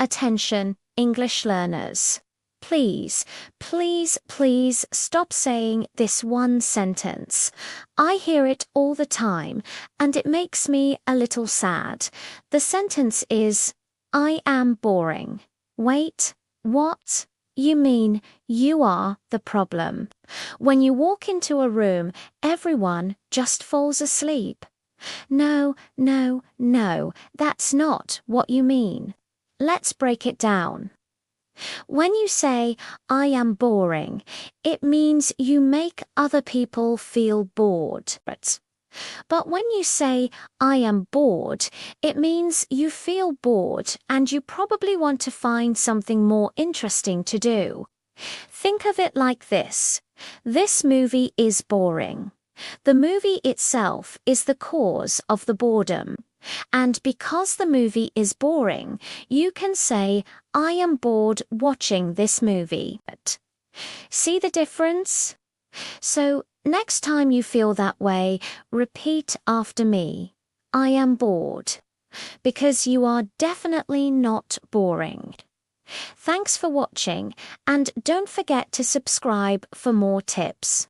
Attention, English learners. Please, please, please stop saying this one sentence. I hear it all the time, and it makes me a little sad. The sentence is, I am boring. Wait, what? You mean you are the problem. When you walk into a room, everyone just falls asleep. No, no, no, that's not what you mean. Let's break it down. When you say, I am boring, it means you make other people feel bored. But when you say, I am bored, it means you feel bored and you probably want to find something more interesting to do. Think of it like this. This movie is boring. The movie itself is the cause of the boredom. And because the movie is boring, you can say, I am bored watching this movie. See the difference? So, next time you feel that way, repeat after me. I am bored. Because you are definitely not boring. Thanks for watching, and don't forget to subscribe for more tips.